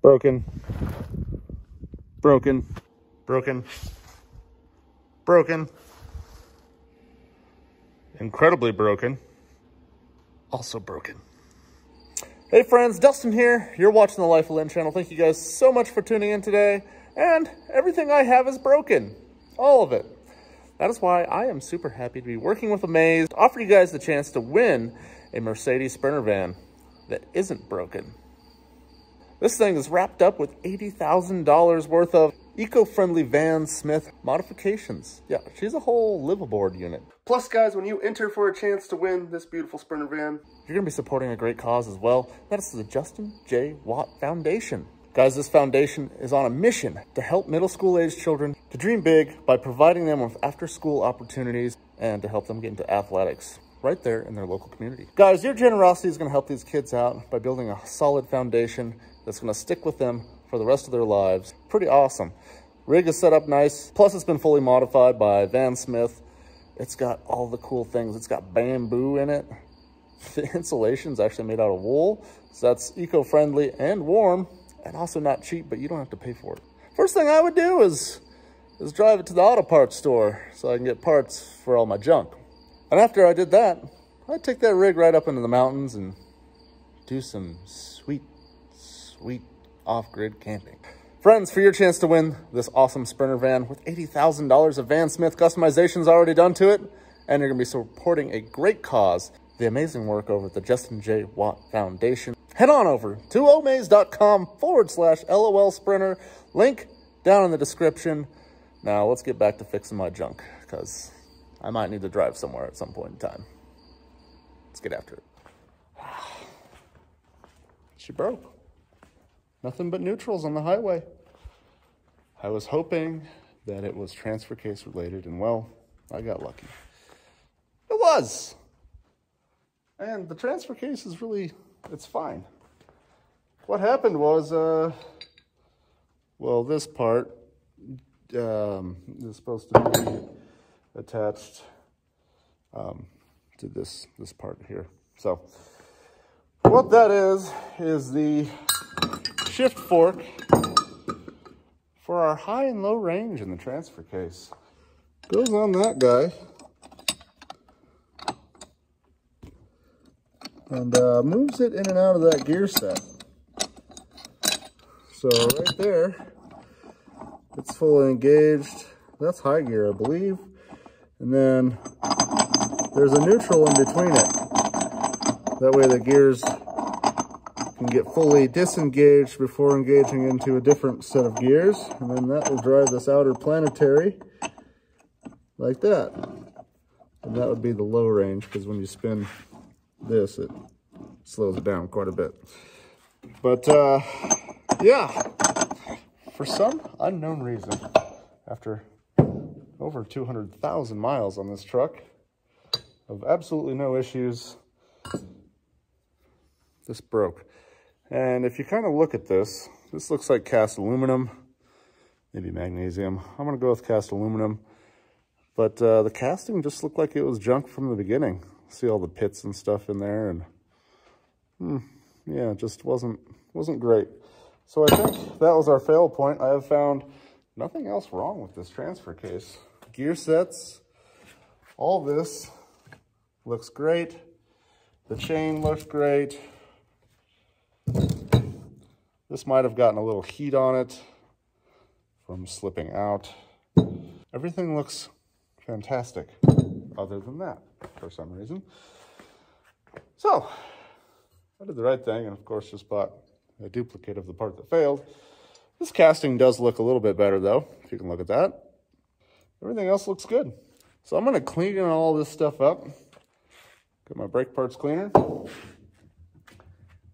Broken. Broken. Broken. Broken. Incredibly broken. Also broken. Hey friends, Dustin here. You're watching the Life of Lynn channel. Thank you guys so much for tuning in today. And everything I have is broken. All of it. That is why I am super happy to be working with Amaze to offer you guys the chance to win a Mercedes Sprinter van that isn't broken. This thing is wrapped up with $80,000 worth of eco-friendly Van Smith modifications. Yeah, she's a whole liveaboard unit. Plus, guys, when you enter for a chance to win this beautiful Sprinter van, you're going to be supporting a great cause as well. That is the Justin J. Watt Foundation. Guys, this foundation is on a mission to help middle school age children to dream big by providing them with after-school opportunities and to help them get into athletics right there in their local community. Guys, your generosity is going to help these kids out by building a solid foundation that's going to stick with them for the rest of their lives. Pretty awesome. Rig is set up nice. Plus, it's been fully modified by Van Smith. It's got all the cool things. It's got bamboo in it. The insulation's actually made out of wool. So that's eco-friendly and warm and also not cheap, but you don't have to pay for it. First thing I would do is drive it to the auto parts store so I can get parts for all my junk. And after I did that, I'd take that rig right up into the mountains and do some sweet off-grid camping. Friends, for your chance to win this awesome Sprinter van with $80,000 of Van Smith customizations already done to it, and you're going to be supporting a great cause, the amazing work over at the Justin J. Watt Foundation. Head on over to omaze.com/LOL Sprinter. Link down in the description. Now, let's get back to fixing my junk, because I might need to drive somewhere at some point in time. Let's get after it. She broke. Nothing but neutrals on the highway. I was hoping that it was transfer case related, and well, I got lucky. It was. And the transfer case is really, it's fine. What happened was, well, this part is supposed to be attached to this part here. So what that is the shift fork for our high and low range in the transfer case. Goes on that guy and moves it in and out of that gear set. So right there, it's fully engaged. That's high gear, I believe. And then there's a neutral in between it. That way the gears can get fully disengaged before engaging into a different set of gears. And then that will drive this outer planetary like that. And that would be the low range, because when you spin this, it slows it down quite a bit. But yeah, for some unknown reason, after over 200,000 miles on this truck of absolutely no issues, this broke. And if you kind of look at this, this looks like cast aluminum, maybe magnesium. I'm going to go with cast aluminum. But the casting just looked like it was junk from the beginning. See all the pits and stuff in there, and yeah, it just wasn't great. So I think that was our fail point. I have found nothing else wrong with this transfer case. Gear sets, all this looks great. The chain looks great. This might have gotten a little heat on it from slipping out. Everything looks fantastic other than that for some reason. So I did the right thing, and of course just bought a duplicate of the part that failed. This casting does look a little bit better though, if you can look at that. Everything else looks good. So I'm going to clean all this stuff up. Get my brake parts cleaner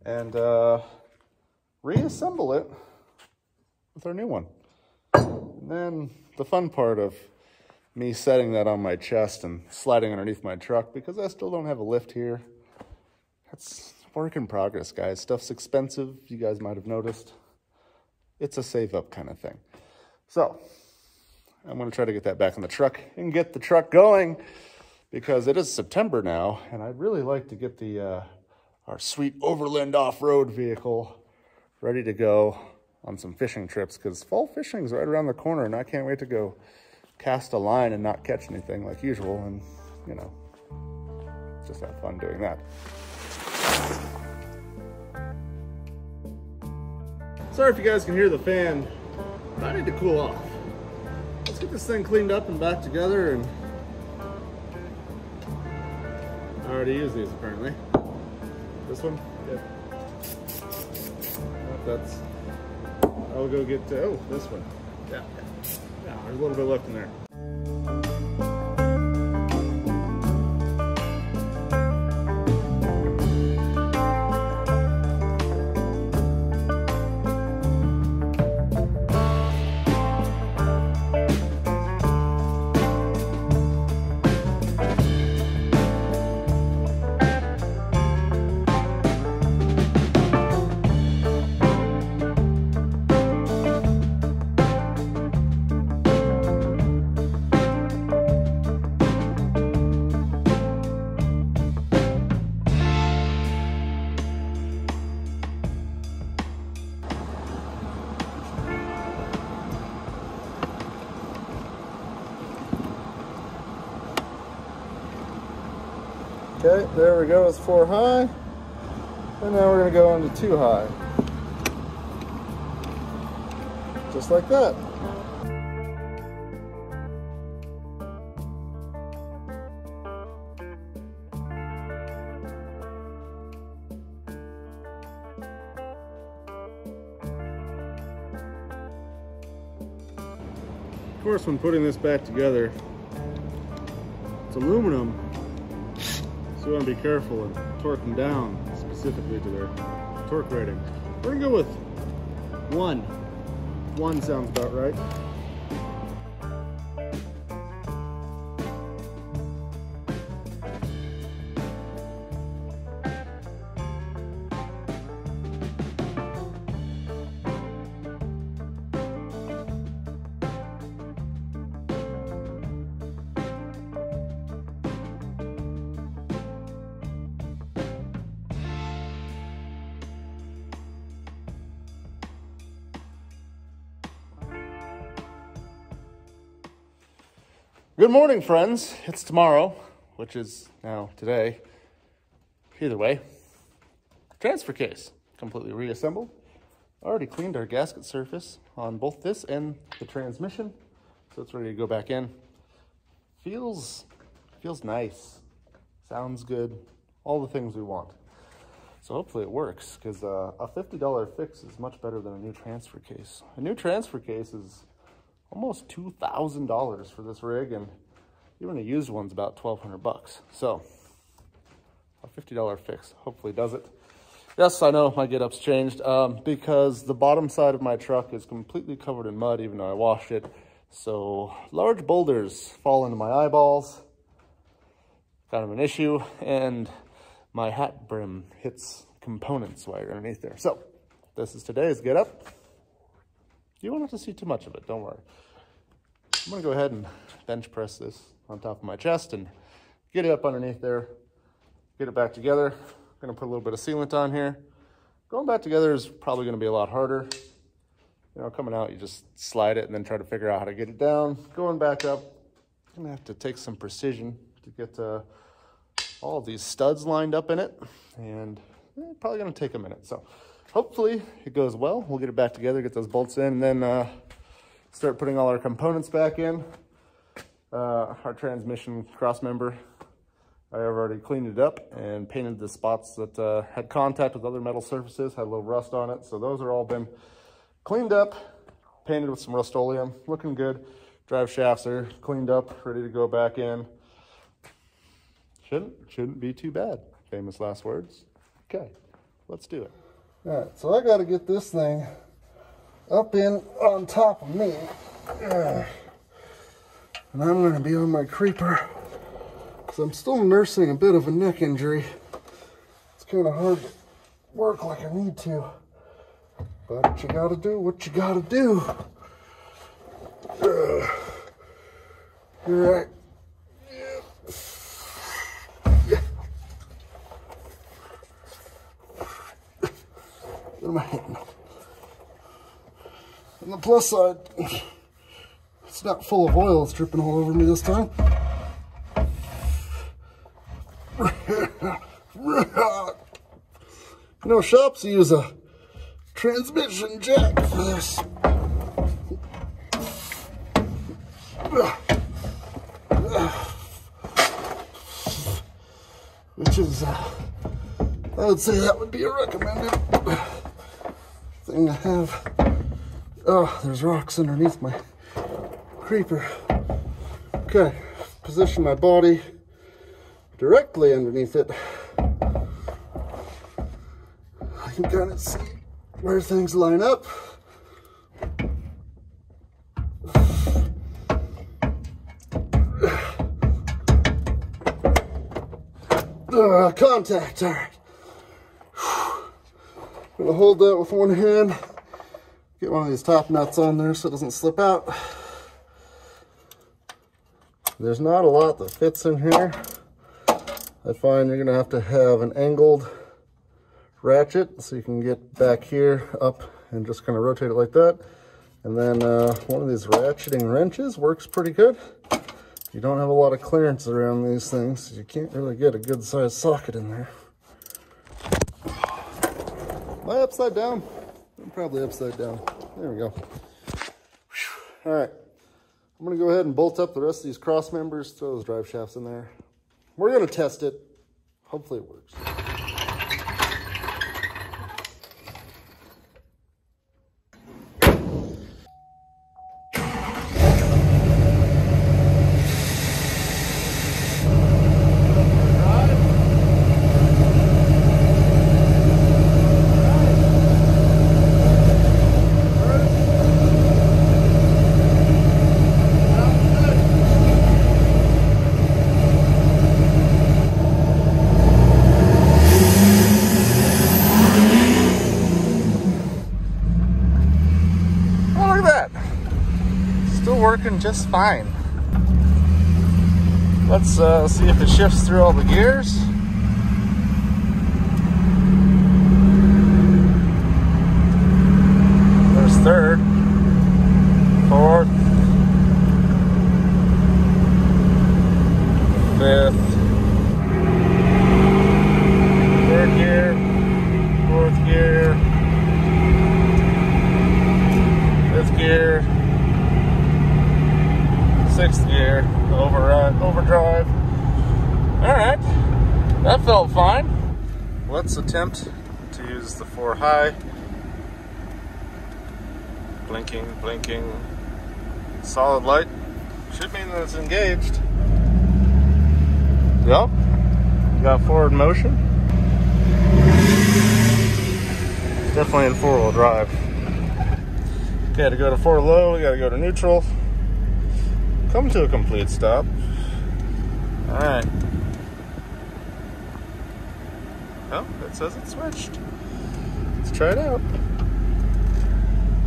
and reassemble it with our new one. And then the fun part of me setting that on my chest and sliding underneath my truck, because I still don't have a lift here. That's work in progress, guys. Stuff's expensive. You guys might have noticed. It's a save up kind of thing. So I'm going to try to get that back in the truck and get the truck going, because it is September now, and I'd really like to get the our sweet Overland off-road vehicle ready to go on some fishing trips, because fall fishing is right around the corner and I can't wait to go cast a line and not catch anything like usual, and you know, just have fun doing that. Sorry if you guys can hear the fan, but I need to cool off. Let's get this thing cleaned up and back together. And I already used these apparently. This one? Yep. That's, I'll go get, oh, this one. Yeah, there's a little bit left in there. Okay, there we go, it's 4 high. And now we're gonna go into 2 high. Just like that. Of course, when putting this back together, it's aluminum. So we want to be careful and torque them down specifically to their torque rating. We're gonna go with 1. 1 sounds about right. Good morning, friends. It's tomorrow, which is now today. Either way, transfer case completely reassembled. Already cleaned our gasket surface on both this and the transmission, so it's ready to go back in. Feels nice, sounds good, all the things we want. So hopefully it works, because a $50 fix is much better than a new transfer case. A new transfer case is almost $2,000 for this rig, and even a used one's about $1,200 So a $50 fix hopefully does it. Yes, I know my getup's changed because the bottom side of my truck is completely covered in mud, even though I washed it. So large boulders fall into my eyeballs, kind of an issue, and my hat brim hits components right underneath there. So this is today's getup. You won't have to see too much of it, don't worry. I'm gonna go ahead and bench press this on top of my chest and get it up underneath there, get it back together. I'm gonna put a little bit of sealant on here. Going back together is probably gonna be a lot harder. You know, coming out, you just slide it and then try to figure out how to get it down. Going back up, I'm gonna have to take some precision to get all of these studs lined up in it, and probably gonna take a minute. So hopefully it goes well. We'll get it back together, get those bolts in, and then start putting all our components back in. Our transmission cross member, I have already cleaned it up and painted the spots that had contact with other metal surfaces, had a little rust on it. So those are all been cleaned up, painted with some Rust-Oleum, looking good. Drive shafts are cleaned up, ready to go back in. Shouldn't be too bad. Famous last words. Okay, let's do it. All right, so I got to get this thing up in on top of me. And I'm going to be on my creeper because I'm still nursing a bit of a neck injury. It's kind of hard to work like I need to. But you got to do what you got to do. All right. What am I hitting? On the plus side, it's not full of oil. It's dripping all over me this time. You know, shops use a transmission jack for this. Which is, I would say that would be a recommended thing to have. Oh, there's rocks underneath my creeper. Okay, position my body directly underneath it. I can kind of see where things line up. Contact, all right. I'm gonna hold that with one hand. Get one of these top nuts on there so it doesn't slip out. There's not a lot that fits in here. I find you're gonna have to have an angled ratchet so you can get back here up and just kind of rotate it like that. And then one of these ratcheting wrenches works pretty good. You don't have a lot of clearance around these things, you can't really get a good sized socket in there. Am I upside down? I'm probably upside down. There we go. All right, I'm gonna go ahead and bolt up the rest of these cross members, throw those drive shafts in there. We're gonna test it. Hopefully it works. Working just fine. Let's see if it shifts through all the gears. There's third, fourth, fifth, third gear, fourth gear, fifth gear, sixth gear, overdrive. All right, that felt fine. Let's attempt to use the 4 high. Blinking, blinking, solid light. Should mean that it's engaged. Yep, got forward motion. Definitely in 4-wheel drive. Okay, to go to 4 low, we gotta go to neutral. Come to a complete stop. All right. Oh, it says it switched. Let's try it out.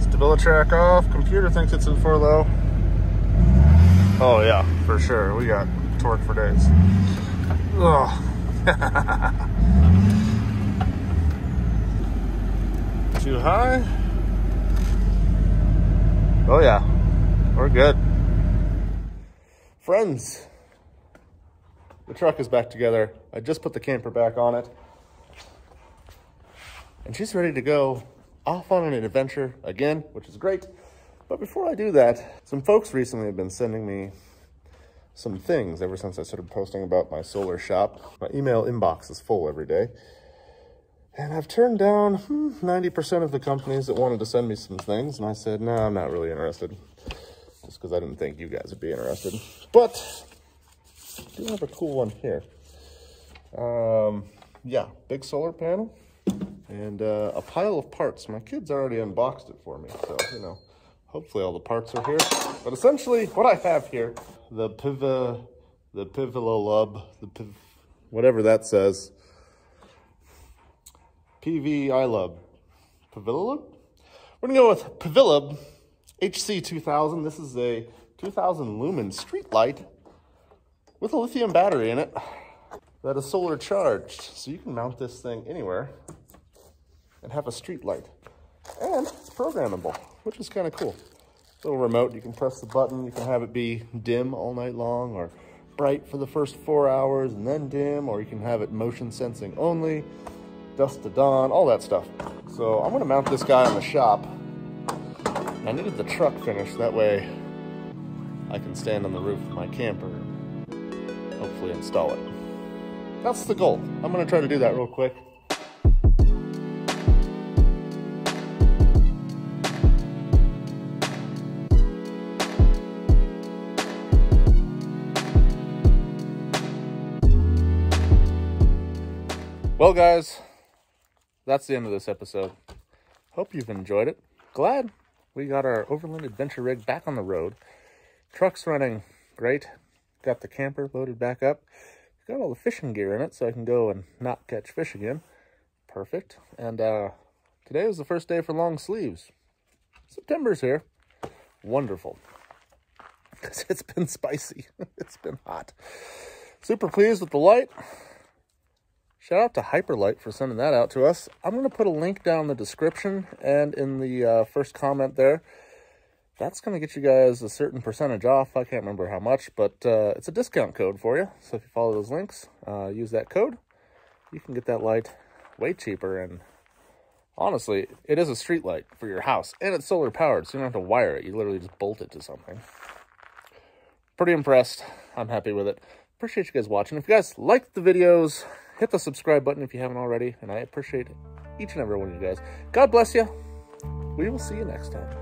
Stability track off. Computer thinks it's in 4 low. Oh yeah, for sure. We got torque for days. Ugh. Too high. Oh yeah, we're good. Friends, the truck is back together. I just put the camper back on it. And she's ready to go off on an adventure again, which is great. But before I do that, some folks recently have been sending me some things ever since I started posting about my solar shop. My email inbox is full every day. And I've turned down 90% of the companies that wanted to send me some things. And I said, no, I'm not really interested. Just because I didn't think you guys would be interested. But I do have a cool one here. Yeah, big solar panel and a pile of parts. My kids already unboxed it for me, so you know, hopefully all the parts are here. But essentially, what I have here, the Pivilolub, whatever that says, PVILub, Pivilolub. We're gonna go with Pivilub HC2000. This is a 2000 Lumen street light with a lithium battery in it that is solar charged. So you can mount this thing anywhere and have a street light. And it's programmable, which is kind of cool. Little remote, you can press the button, you can have it be dim all night long, or bright for the first 4 hours and then dim, or you can have it motion sensing only, dusk to dawn, all that stuff. So I'm gonna mount this guy in the shop. I needed the truck finished, that way I can stand on the roof of my camper and hopefully install it. That's the goal. I'm gonna try to do that real quick. Well, guys, that's the end of this episode. Hope you've enjoyed it. Glad we got our Overland Adventure rig back on the road. Truck's running great. Got the camper loaded back up. Got all the fishing gear in it so I can go and not catch fish again. Perfect. And today was the first day for long sleeves. September's here. Wonderful. Because it's been spicy. It's been hot. Super pleased with the light. Shout out to Hyperlight for sending that out to us. I'm going to put a link down in the description and in the first comment there. That's going to get you guys a certain percentage off. I can't remember how much, but it's a discount code for you. So if you follow those links, use that code, you can get that light way cheaper. And honestly, it is a street light for your house, and it's solar powered, so you don't have to wire it. You literally just bolt it to something. Pretty impressed. I'm happy with it. Appreciate you guys watching. If you guys liked the videos, hit the subscribe button if you haven't already, and I appreciate each and every one of you guys. God bless you. We will see you next time.